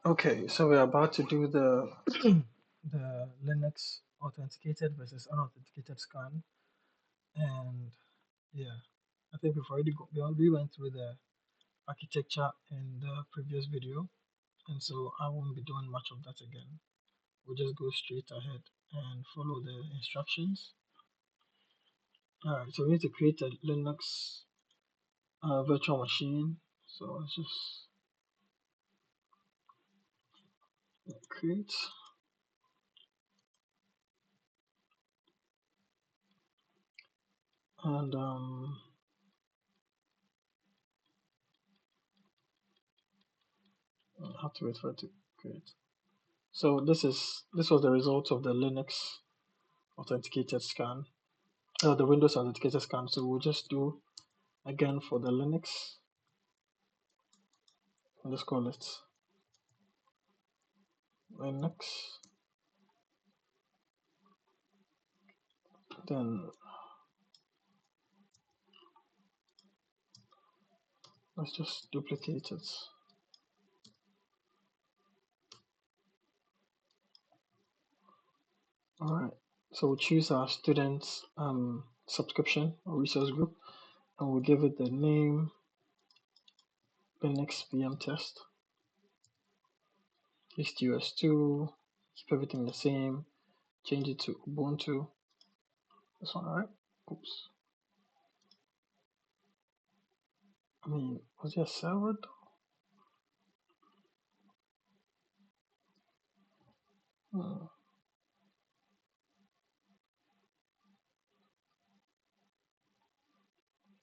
Okay, so we're about to do the the Linux authenticated versus unauthenticated scan, and yeah, I think we went through the architecture in the previous video, and so I won't be doing much of that again. We'll just go straight ahead and follow the instructions. All right, so we need to create a Linux virtual machine. So let's just create, and I have to wait for it to create. So this was the result of the Linux authenticated scan, the Windows authenticated scan. So we'll just do again for the Linux. Let's call it Linux. Then let's just duplicate it. All right. So we'll choose our students subscription or resource group, and we'll give it the name Linux VM test. HTOS2. Keep everything the same. Change it to Ubuntu. This one, all right? Oops. I mean, was there a server? Hmm.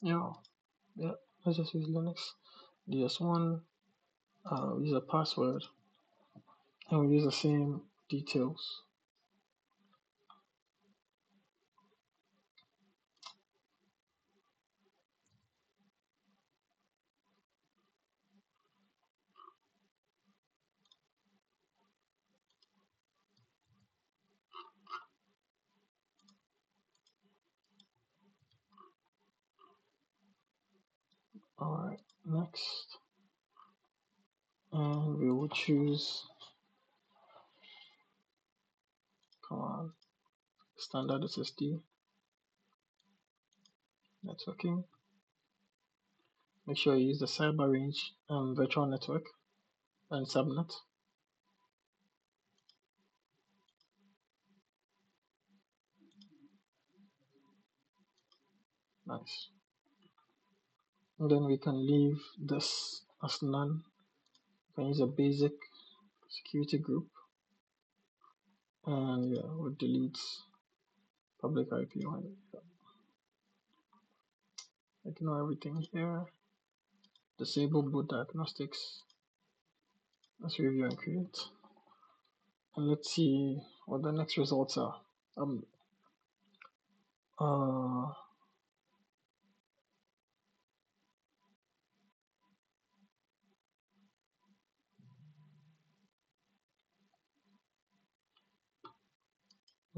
Yeah. Yeah. Let's just use Linux. DS1. Use a password, and we use the same details. All right. Next, and we will choose. Come on. Standard SSD. Networking. Make sure you use the cyber range virtual network and subnet. Nice. And then we can leave this as none. We can use a basic security group, and yeah, we'll delete public IP one. Ignore everything here. Disable boot diagnostics. Let's review and create. And let's see what the next results are. Um, uh,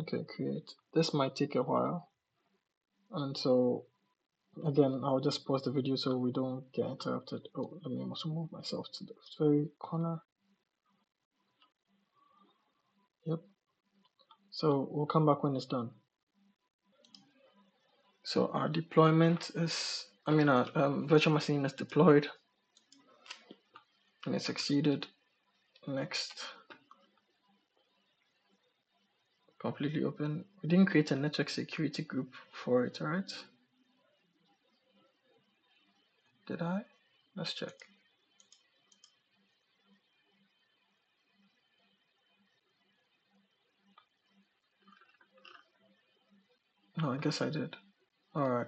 okay, create. This might take a while, and so again, I'll just pause the video so we don't get interrupted. Oh, let me also move myself to the very corner. Yep. So we'll come back when it's done. So our deployment is, our virtual machine is deployed and it succeeded. Next, completely open. We didn't create a network security group for it, right? Did I? Let's check. No, I guess I did. All right.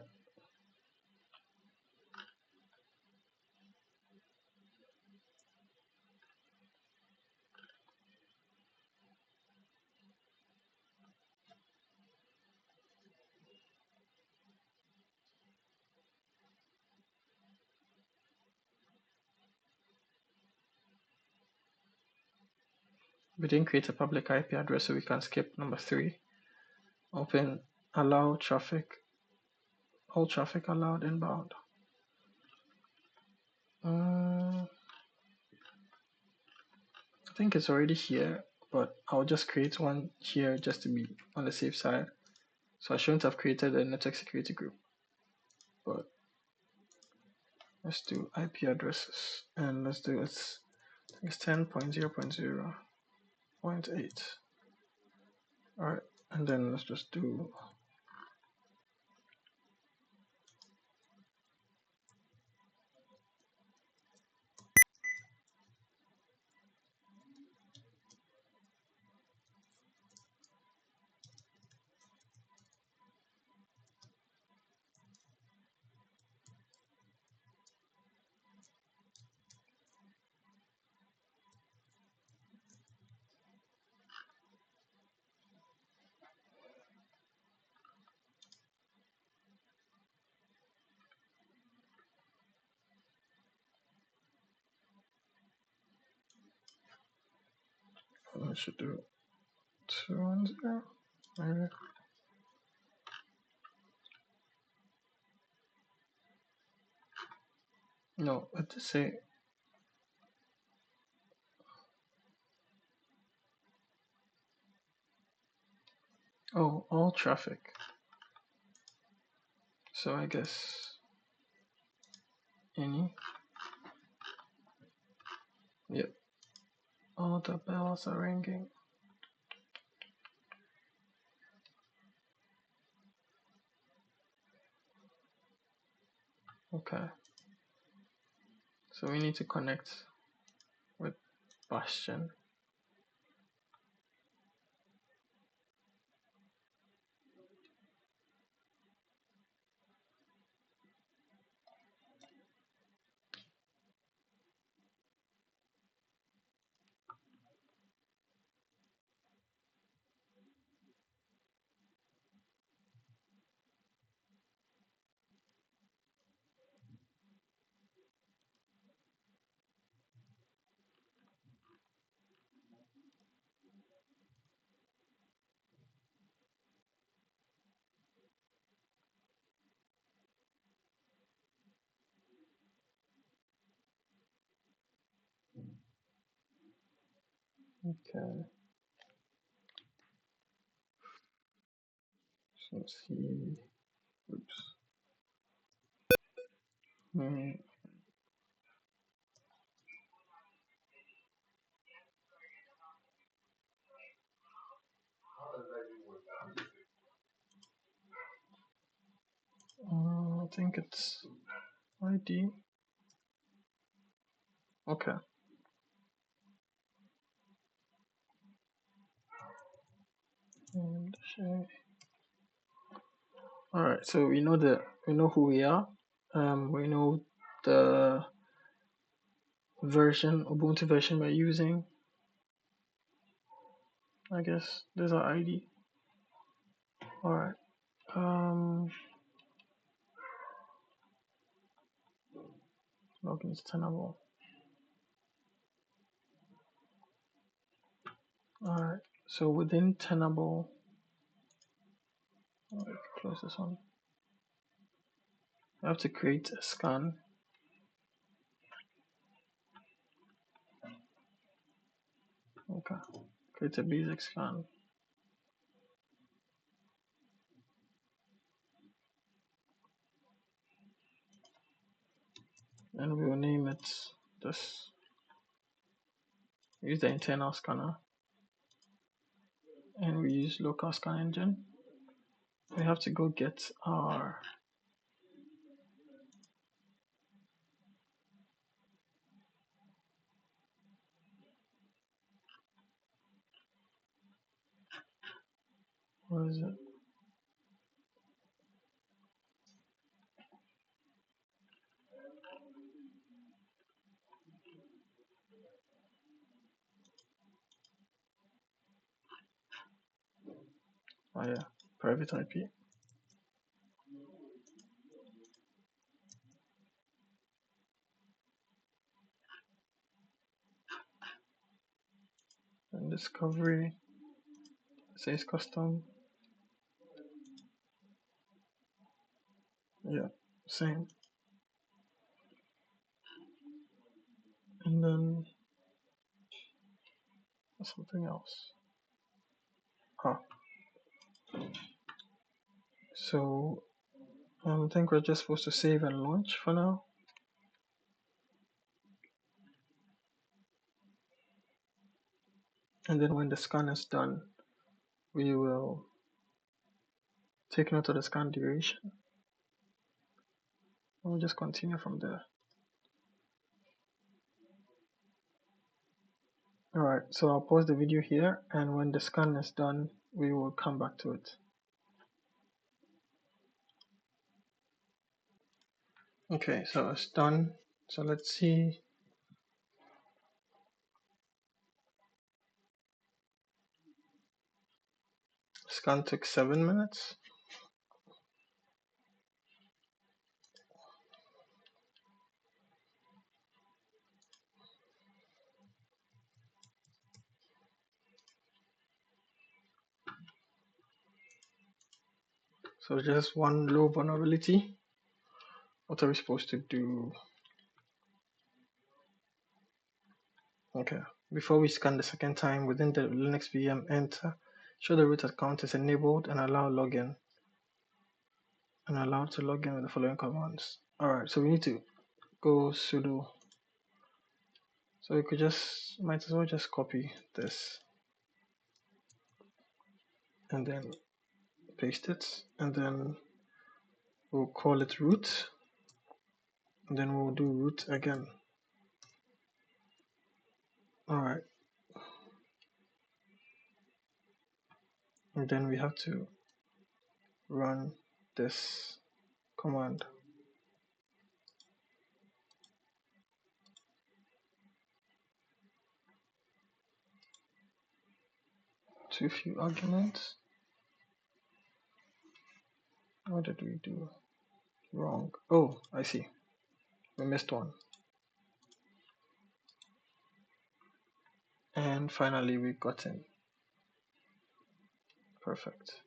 We didn't create a public IP address, so we can skip number 3. Open allow traffic, all traffic allowed inbound. I think it's already here, but I'll just create one here just to be on the safe side. So I shouldn't have created a network security group, but let's do IP addresses and let's do it's 10.0.0.8. All right, and then let's just do I should do 210. Maybe. No, let's just say all traffic. So I guess any. Yep. All the bells are ringing. Okay. So we need to connect with Bastion. Okay. So let's see. Oops. Hmm. I think it's ID. Okay. And share. All right. So we know who we are. We know the version, Ubuntu version we're using. I guess there's our ID. All right. Login to Tenable. All right. So within Tenable, close this one. I have to create a scan. Okay. Create a basic scan. And we will name it this. Use the internal scanner. And we use local scan engine. We have to go get our where is it? Oh yeah, private IP. And discovery says custom. Yeah, same. And then something else. Ah, so I think we're just supposed to save and launch for now. And then when the scan is done, we will take note of the scan duration. We'll just continue from there. Alright, so I'll pause the video here, and when the scan is done, we will come back to it. Okay, so it's done. So let's see. Scan took 7 minutes. So just one low vulnerability. What are we supposed to do? Okay, before we scan the second time, within the Linux VM, enter show the root account is enabled and allow login. And allow to log in with the following commands. Alright, so we need to go sudo. So we could might as well just copy this and then paste it, and then we'll call it root, and then we'll do root again. Alright, and then we have to run this command. Too few arguments. What did we do wrong? Oh, I see. We missed one. And finally we got in. Perfect.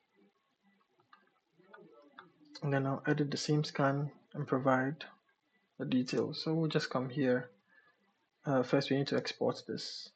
And then I'll edit the same scan and provide the details. So we'll just come here. First we need to export this.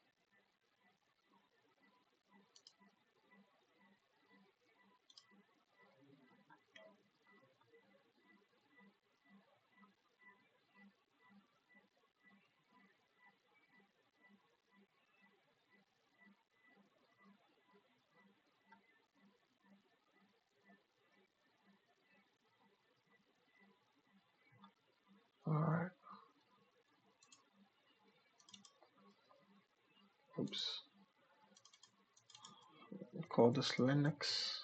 Alright. Oops. We'll call this Linux.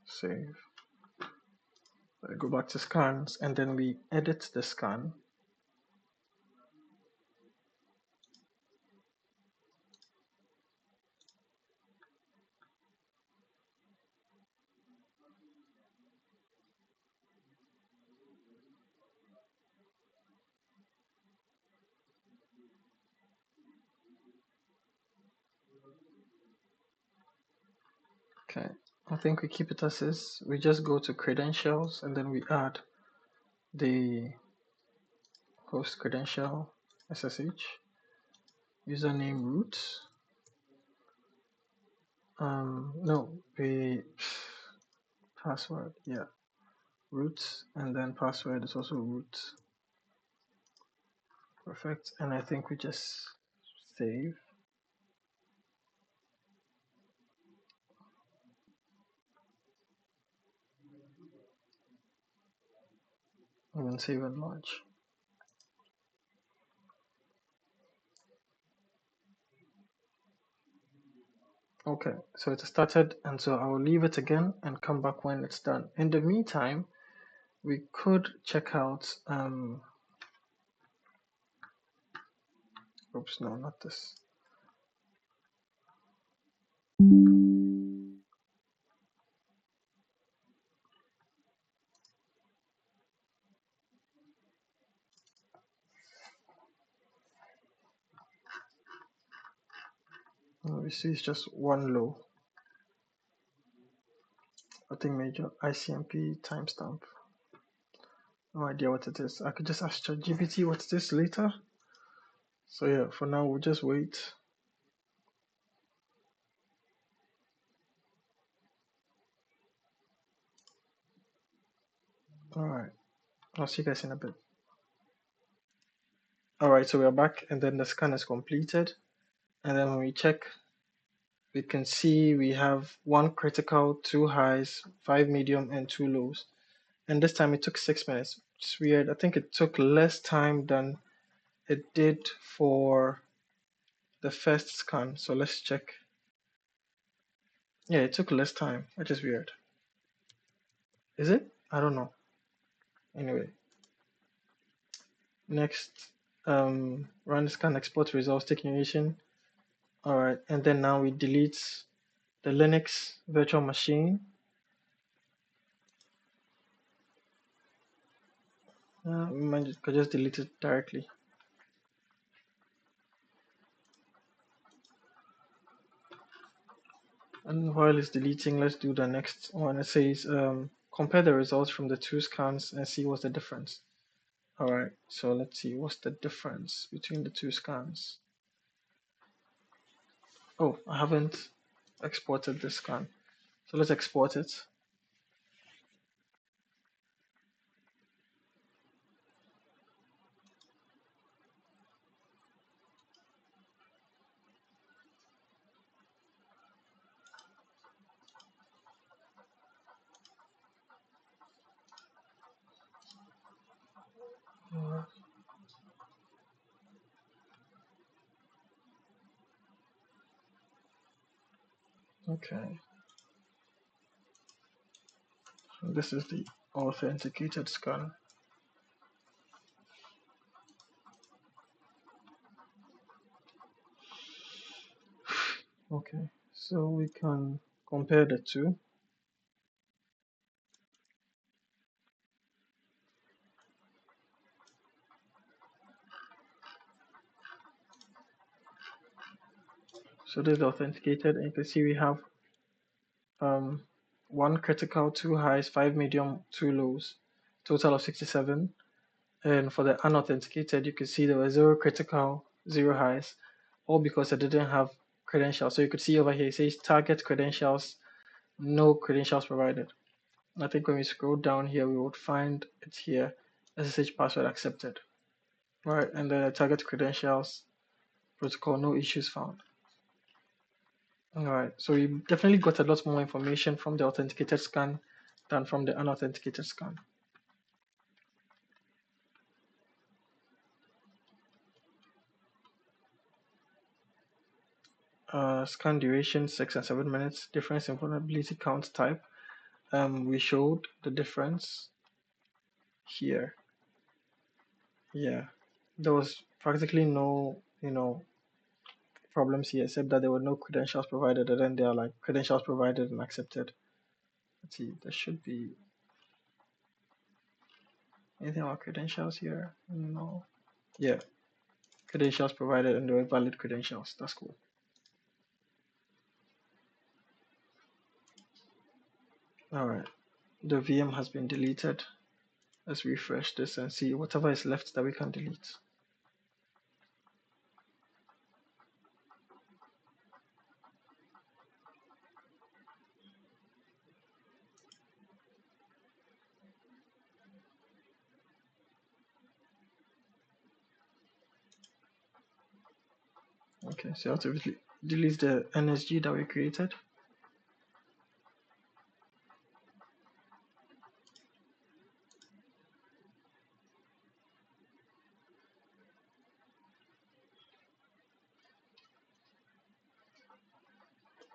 Save. Go back to scans, and then we edit the scan. Okay, I think we keep it as is. We just go to credentials, and then we add the host credential SSH, username root. No, the password, yeah, root, and then password is also root. Perfect, and I think we just save. And then save and launch. Okay, so it started, and so I will leave it again and come back when it's done. In the meantime, we could check out, oops, no, not this. We see it's just one low. Nothing major. ICMP timestamp. No idea what it is. I could just ask ChatGPT what it is later. So yeah, for now we'll just wait. All right, I'll see you guys in a bit. All right, so we're back, and then the scan is completed, and then when we check, we can see we have one critical, two highs, five medium, and two lows. And this time it took 6 minutes. It's weird. I think it took less time than it did for the first scan. So let's check. Yeah, it took less time, which is weird. Is it? I don't know. Anyway, next, run scan export results technician. All right, and then now we delete the Linux virtual machine. Could just delete it directly. And while it's deleting, let's do the next one. It says compare the results from the two scans and see what's the difference. All right, so let's see what's the difference between the two scans. Oh, I haven't exported this scan. So let's export it. Okay, so this is the authenticated scan. Okay, so we can compare the two. So this is authenticated, and you can see we have um, one critical, two highs, five medium, two lows, total of 67. And for the unauthenticated, you can see there were zero critical, zero highs, all because I didn't have credentials. So you could see over here, it says target credentials, no credentials provided. I think when we scroll down here, we would find it here, SSH password accepted. Right, and the target credentials protocol, no issues found. All right, so we definitely got a lot more information from the authenticated scan than from the unauthenticated scan. Scan duration 6 and 7 minutes, difference in vulnerability count type. We showed the difference here. Yeah, there was practically no, problems here except that there were no credentials provided, and then they are like credentials provided and accepted. Let's see, there should be anything about credentials here. No. Yeah, credentials provided and they were valid credentials. That's cool. All right, the VM has been deleted. Let's refresh this and see whatever is left that we can delete. Okay, so you have to delete the NSG that we created.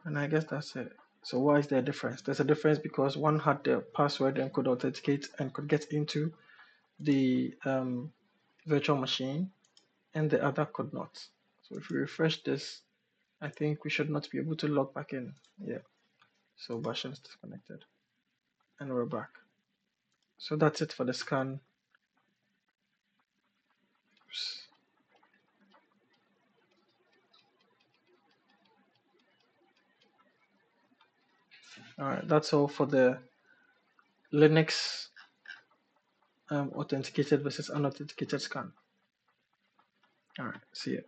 And I guess that's it. So why is there a difference? There's a difference because one had the password and could authenticate and could get into the virtual machine, and the other could not. So if we refresh this, I think we should not be able to log back in. Yeah. So version is disconnected, and we're back. So that's it for the scan. Oops. All right, that's all for the Linux authenticated versus unauthenticated scan. All right. See ya.